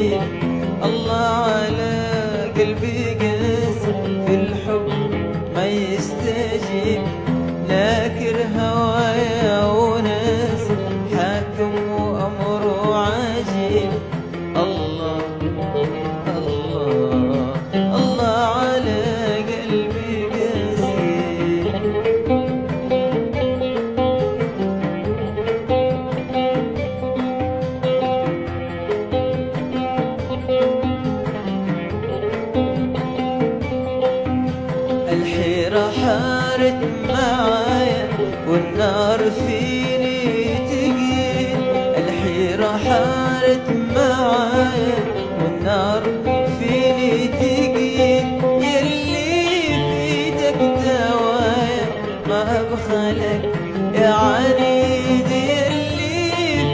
عجيب. الله على قلبي قاسي في الحب ما يستجيب، ناكر هوايا وناس حاكم وأمره عجيب. الله الله الله على قلبي قاسي. الحيرة حارت معايا والنار فيني تقيل، الحيرة حارت معايا والنار فيني تقيل. يلي بيدك دوايا ما بخلك يا عنيد، يلي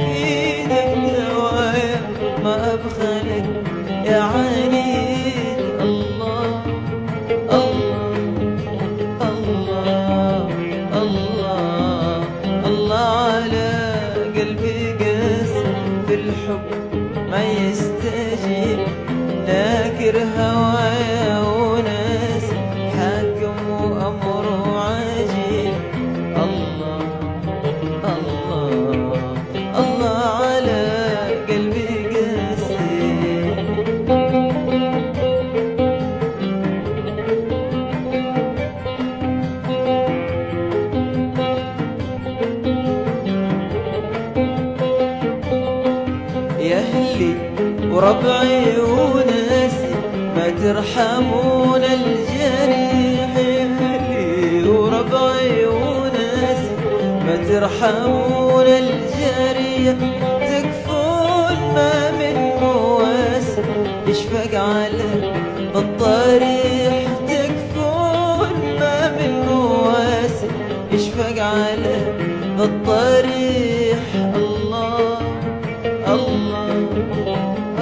بيدك دوايا ما بخلك يا عنيد. الله الله الله الله الله على قلبي قاسي في الحب ما يستجيب، ناكر هوايا وناس حاكم وأمره عجيب. الله الله الله على قلبي قاسي. يا أهلي وربعي وناسي ما ترحمون الجريح، يا أهلي وربعي وناسي ما ترحمون الجريح. تكفون ما منه واسع يشفق على الضريح، تكفون ما منه واسع يشفق على الضريح. الله الله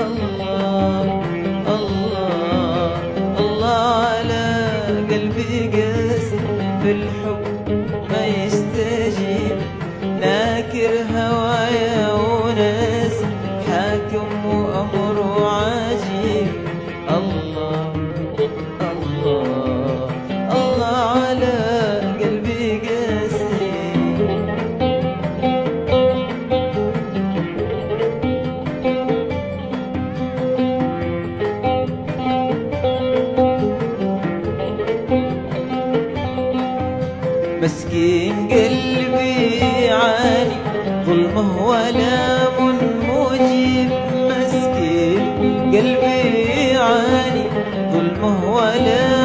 الله الله الله على قلبي قاسي في الحب ما يستجيب، ناكر هوايا وناس حاكم وأمره عجيب. الله الله الله على قلبي قاسي. مسكين قلبي يعاني ظلمه ولام مجيب، مسكين قلبي يعاني ظلمه ولام